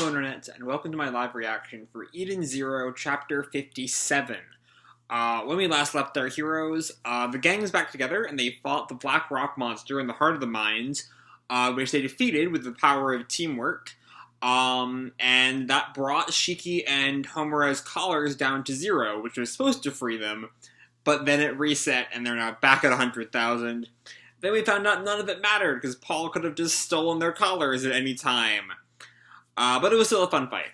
Hello Internet, and welcome to my live reaction for Eden Zero, Chapter 57. When we last left our heroes, the gang is back together, and they fought the Black Rock Monster in the heart of the mines, which they defeated with the power of teamwork, and that brought Shiki and Homura's collars down to 0, which was supposed to free them, but then it reset, and they're now back at 100,000. Then we found out none of it mattered, because Paul could have just stolen their collars at any time. But it was still a fun fight.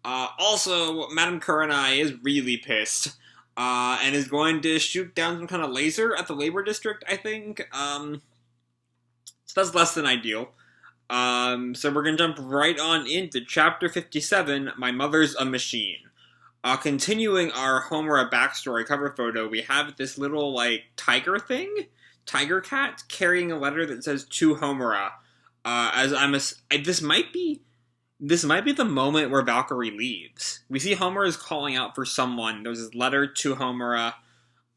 Also, Madame Kurenai is really pissed, and is going to shoot down some kind of laser at the labor district, I think. So that's less than ideal. So we're gonna jump right on into Chapter 57, My Mother's a Machine. Continuing our Homura backstory cover photo, we have this little, tiger cat, carrying a letter that says, "To Homura." This might be the moment where Valkyrie leaves. We see Homura is calling out for someone. There's this letter to Homura.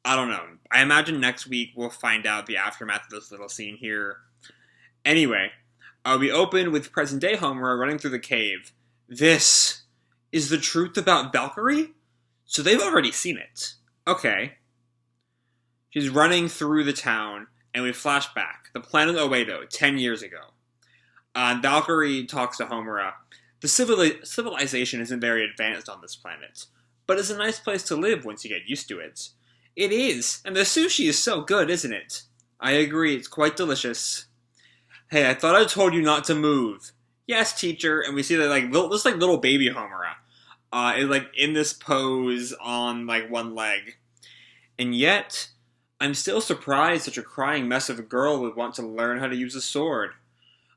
I don't know. I imagine next week we'll find out the aftermath of this little scene here. Anyway, we open with present-day Homura running through the cave. This is the truth about Valkyrie? So they've already seen it. Okay. She's running through the town, and we flash back. The planet Oedo, 10 years ago. Valkyrie talks to Homura. The civilization isn't very advanced on this planet, but it's a nice place to live once you get used to it. It is, and the sushi is so good, isn't it? I agree, it's quite delicious. Hey, I thought I told you not to move. Yes, teacher, and we see that, this little baby Homura is, in this pose on, one leg. And yet, I'm still surprised such a crying mess of a girl would want to learn how to use a sword.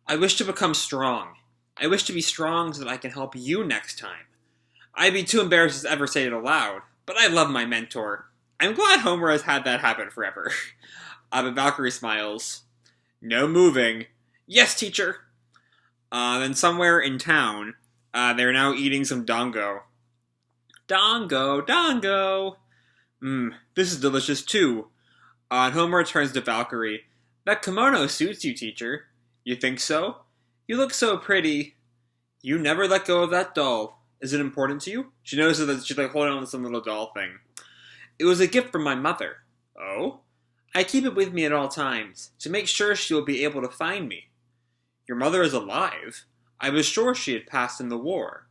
I wish to become strong. I wish to be strong so that I can help you next time. I'd be too embarrassed to ever say it aloud, but I love my mentor. I'm glad Homura has had that happen forever. But Valkyrie smiles. No moving. Yes, teacher. Then somewhere in town, they're now eating some dango. Dango. This is delicious too. And Homura turns to Valkyrie. That kimono suits you, teacher. You think so? You look so pretty. You never let go of that doll. Is it important to you? She notices that she's holding on to some little doll thing. It was a gift from my mother. Oh? I keep it with me at all times, to make sure she will be able to find me. Your mother is alive? I was sure she had passed in the war.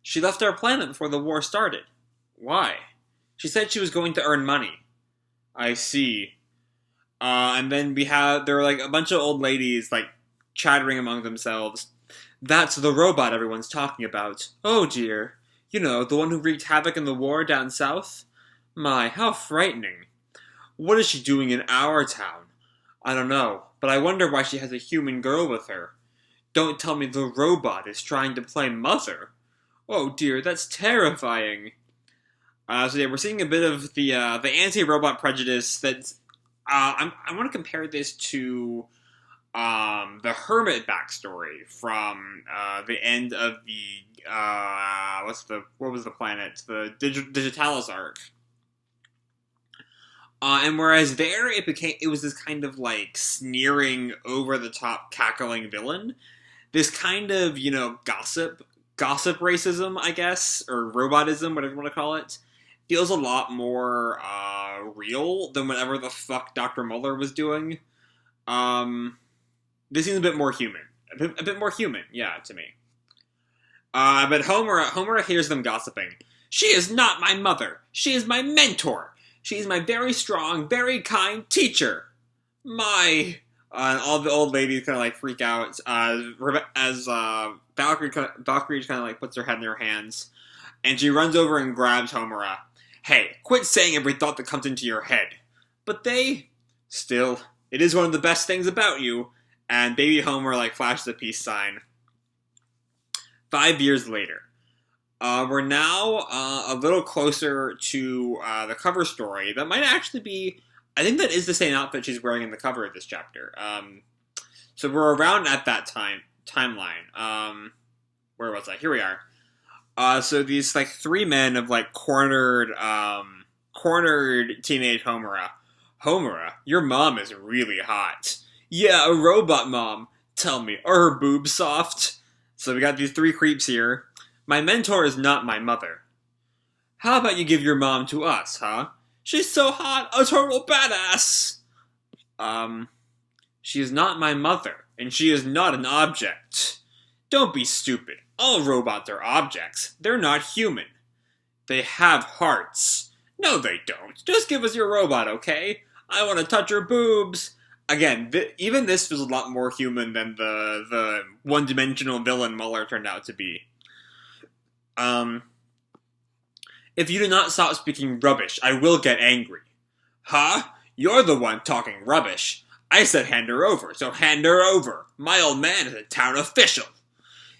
She left our planet before the war started. Why? She said she was going to earn money. I see. And then there are a bunch of old ladies, chattering among themselves. That's the robot everyone's talking about. Oh dear. You know, the one who wreaked havoc in the war down south? My, how frightening. What is she doing in our town? I don't know, but I wonder why she has a human girl with her. Don't tell me the robot is trying to play mother. Oh dear, that's terrifying. So yeah, we're seeing a bit of the anti-robot prejudice that's... I want to compare this to the Hermit backstory from the end of the what was the planet? The Digitalis arc. And whereas there it was this kind of sneering, over the top, cackling villain. This kind of gossip racism, I guess, or robotism, whatever you want to call it, feels a lot more real than whatever the fuck Dr. Muller was doing. This seems a bit more human. A bit more human, yeah, to me. But Homura hears them gossiping. She is not my mother. She is my mentor. She is my very strong, very kind teacher. My... and all the old ladies kind of freak out as Valkyrie just kind of puts her head in her hands. And she runs over and grabs Homura. Hey, quit saying every thought that comes into your head. But still, it is one of the best things about you. And baby Homura flashes a peace sign. 5 years later. We're now a little closer to the cover story. That might actually be... I think that is the same outfit she's wearing in the cover of this chapter. So we're around at that timeline. Where was I? Here we are. So these 3 men have cornered teenage Homura. Homura, your mom is really hot. Yeah, a robot mom. Tell me, are her boobs soft? So we got these three creeps here. My mentor is not my mother. How about you give your mom to us, huh? She's so hot, a total badass! She is not my mother, and she is not an object. Don't be stupid. All robots are objects. They're not human. They have hearts. No, they don't. Just give us your robot, okay? I want to touch her boobs. Again, even this was a lot more human than the one-dimensional villain Muller turned out to be. If you do not stop speaking rubbish, I will get angry. Huh? You're the one talking rubbish. I said hand her over, so hand her over. My old man is a town official.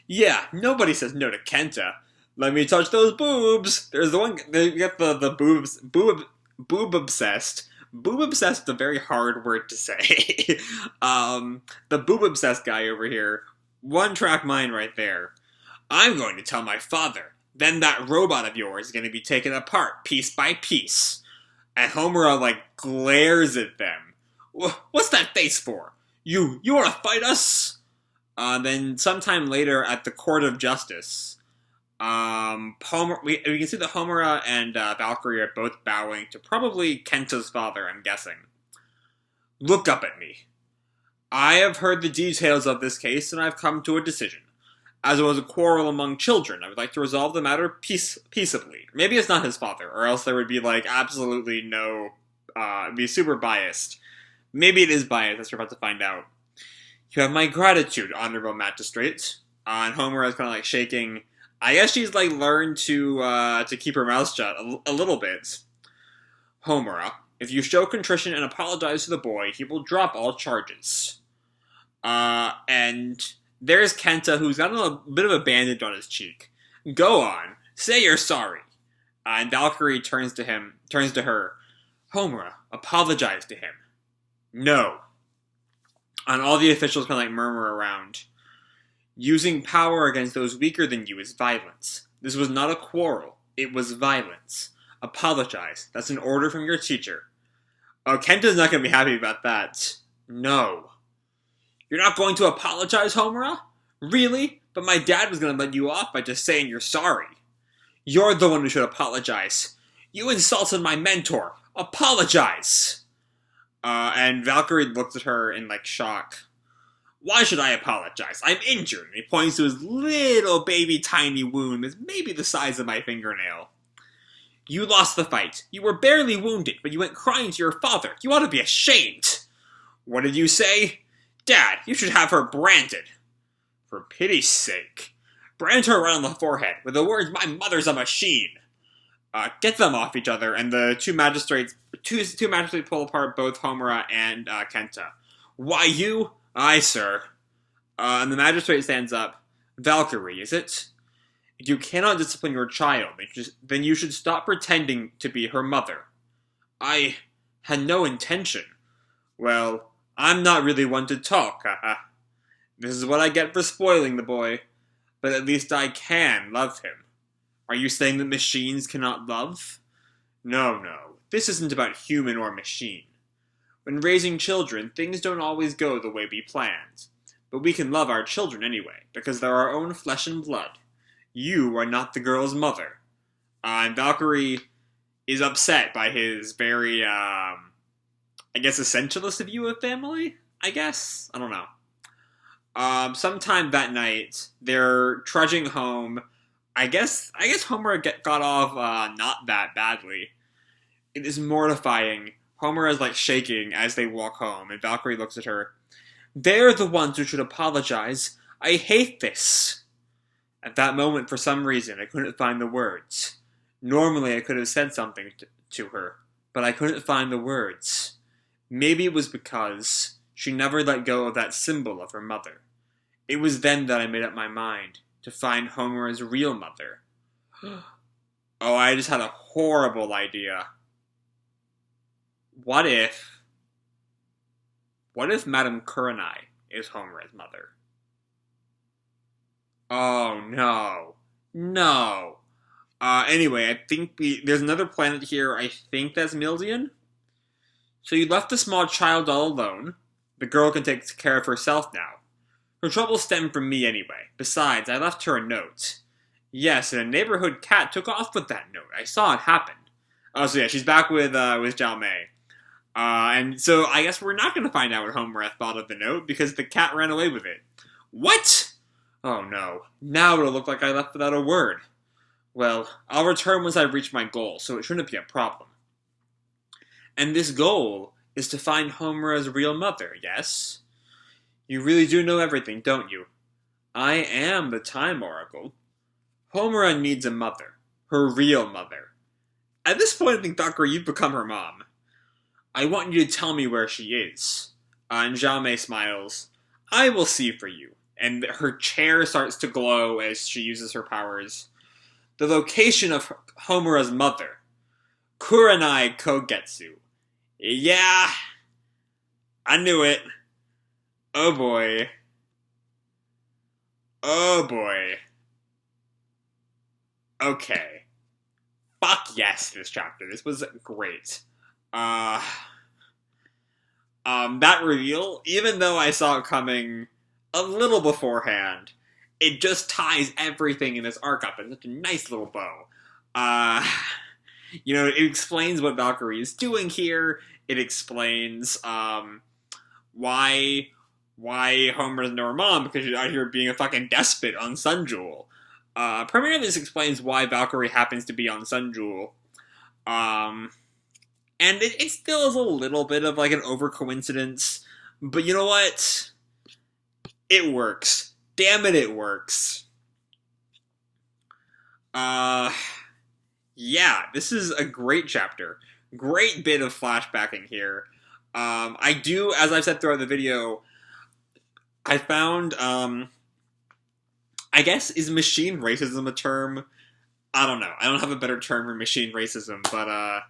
Yeah, nobody says no to Kenta. Let me touch those boobs. There's the one. They get the boobs. Boob obsessed. Boob obsessed is a very hard word to say. The boob obsessed guy over here. One track mind right there. I'm going to tell my father. Then that robot of yours is going to be taken apart piece by piece. And Homura glares at them. What's that face for? You want to fight us? Then sometime later at the Court of Justice, we can see that Homura and Valkyrie are both bowing to probably Kenta's father, I'm guessing. Look up at me. I have heard the details of this case, and I've come to a decision. As it was a quarrel among children, I would like to resolve the matter peaceably. Maybe it's not his father, or else there would be, absolutely no... be super biased. Maybe it is biased, as we're about to find out. You have my gratitude, honorable magistrate. And Homura is kind of, shaking. I guess she's, learned to keep her mouth shut a little bit. Homura, if you show contrition and apologize to the boy, he will drop all charges. And... there's Kenta, who's got a bit of a bandage on his cheek. Go on. Say you're sorry. And Valkyrie turns to her. Homura, apologize to him. No. And all the officials kind of murmur around. Using power against those weaker than you is violence. This was not a quarrel. It was violence. Apologize. That's an order from your teacher. Oh, Kenta's not going to be happy about that. No. You're not going to apologize, Homura? Really? But my dad was going to let you off by just saying you're sorry. You're the one who should apologize. You insulted my mentor. Apologize! And Valkyrie looks at her in, shock. Why should I apologize? I'm injured. And he points to his little baby tiny wound that's maybe the size of my fingernail. You lost the fight. You were barely wounded, but you went crying to your father. You ought to be ashamed. What did you say? Dad, you should have her branded. For pity's sake. Brand her right on the forehead with the words, my mother's a machine. Get them off each other, and the two magistrates pull apart both Homura and Kenta. Why you? Aye, sir. And the magistrate stands up. Valkyrie, is it? If you cannot discipline your child, then you should stop pretending to be her mother. I had no intention. Well, I'm not really one to talk, haha. This is what I get for spoiling the boy. But at least I can love him. Are you saying that machines cannot love? No. This isn't about human or machine. When raising children, things don't always go the way we planned. But we can love our children anyway, because they're our own flesh and blood. You are not the girl's mother. And Valkyrie is upset by his very, essentialist view of family? I guess? I don't know. Sometime that night, they're trudging home. I guess Homura got off not that badly. It is mortifying. Homura is shaking as they walk home, and Valkyrie looks at her. They're the ones who should apologize. I hate this. At that moment, for some reason, I couldn't find the words. Normally, I could have said something to her, but I couldn't find the words. Maybe it was because she never let go of that symbol of her mother. It was then that I made up my mind to find Homura's real mother. Oh, I just had a horrible idea. What if Madame Kurenai is Homura's mother? Oh, no. No. Anyway, I think there's another planet here. I think that's Mildian. So you left the small child all alone. The girl can take care of herself now. Her troubles stem from me anyway. Besides, I left her a note. Yes, and a neighborhood cat took off with that note. I saw it happen. Oh, so yeah, she's back with Zhao Mei. And so I guess we're not going to find out what Homura thought of the note, because the cat ran away with it. What? Oh no, now it'll look like I left without a word. Well, I'll return once I've reached my goal, so it shouldn't be a problem. And this goal is to find Homura's real mother, yes? You really do know everything, don't you? I am the Time Oracle. Homura needs a mother. Her real mother. At this point, I think, Valkyrie, you've become her mom. I want you to tell me where she is. And Zhao Mei smiles. I will see for you. And her chair starts to glow as she uses her powers. The location of Homura's mother. Kurenai Kogetsu. Yeah, I knew it. Oh boy. Oh boy. Okay. Fuck yes, this chapter. This was great. That reveal, even though I saw it coming a little beforehand, it just ties everything in this arc up in such a nice little bow. It explains what Valkyrie is doing here. It explains, why Homer doesn't know her mom, because she's out here being a fucking despot on Sun Jewel. Primarily this explains why Valkyrie happens to be on Sun Jewel. And it still is a little bit of, like, an over-coincidence, but you know what? It works. Damn it, it works. Yeah, this is a great chapter. Great bit of flashbacking here. I do, as I've said throughout the video, I found, I guess, is machine racism a term? I don't know. I don't have a better term for machine racism, but,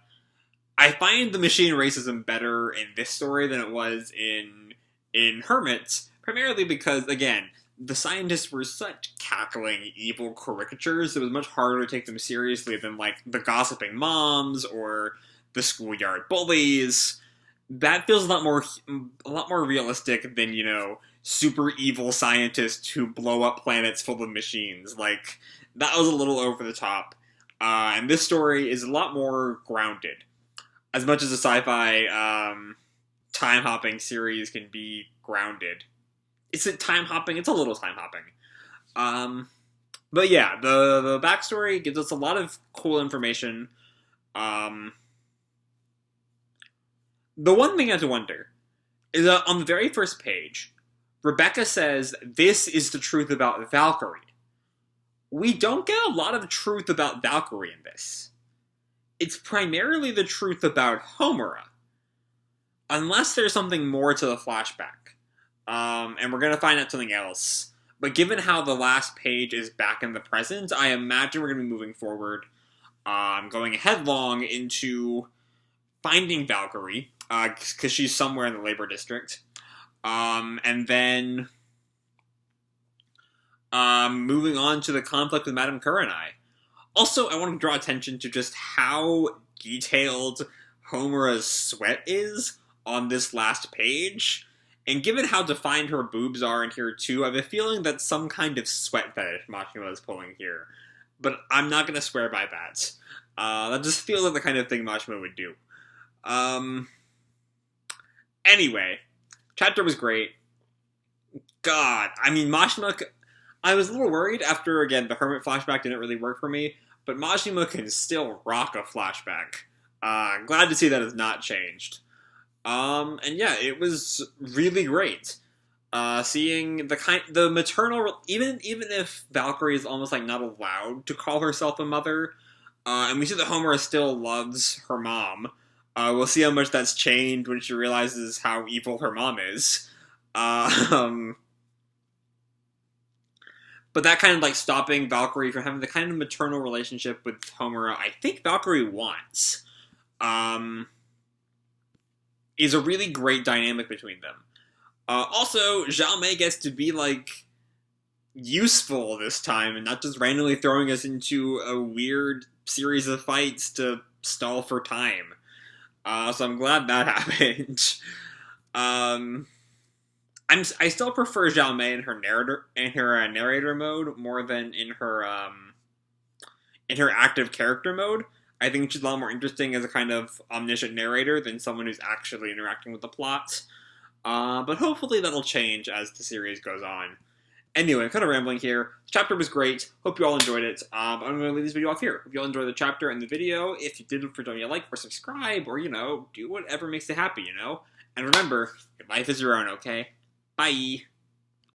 I find the machine racism better in this story than it was in Hermit, primarily because, again, the scientists were such cackling, evil caricatures, it was much harder to take them seriously than, like, the gossiping moms or the schoolyard bullies. That feels a lot more realistic than, super evil scientists who blow up planets full of machines. Like, that was a little over the top. And this story is a lot more grounded. As much as a sci-fi time-hopping series can be grounded. Is it time-hopping? It's a little time-hopping. But yeah, the backstory gives us a lot of cool information. The one thing I have to wonder is that on the very first page, Rebecca says, this is the truth about Valkyrie. We don't get a lot of truth about Valkyrie in this. It's primarily the truth about Homura. Unless there's something more to the flashback. And we're going to find out something else. But given how the last page is back in the present, I imagine we're going to be moving forward, going headlong into finding Valkyrie, because she's somewhere in the labor district. And then moving on to the conflict with Madame Kurenai. Also, I want to draw attention to just how detailed Homura's sweat is on this last page. And given how defined her boobs are in here too, I have a feeling that some kind of sweat fetish Mashima is pulling here. But I'm not going to swear by that. That just feels like the kind of thing Mashima would do. Anyway, chapter was great. God, I mean, Mashima... I was a little worried after, again, the Hermit flashback didn't really work for me, but Mashima can still rock a flashback. Glad to see that has not changed. And yeah, it was really great. Seeing the maternal, even if Valkyrie is almost like not allowed to call herself a mother, and we see that Homura still loves her mom. We'll see how much that's changed when she realizes how evil her mom is. But that kind of, like, stopping Valkyrie from having the kind of maternal relationship with Homura I think Valkyrie wants, is a really great dynamic between them. Also, Zhao Mei gets to be, like, useful this time, and not just randomly throwing us into a weird series of fights to stall for time. So I'm glad that happened. I still prefer Zhao Mei in her narrator mode more than in her active character mode. I think she's a lot more interesting as a kind of omniscient narrator than someone who's actually interacting with the plot. But hopefully that'll change as the series goes on. Anyway, I'm kind of rambling here. The chapter was great. Hope you all enjoyed it. I'm going to leave this video off here. Hope you all enjoyed the chapter and the video. If you did, don't forget to like or subscribe or, do whatever makes you happy, And remember, your life is your own, okay? Bye!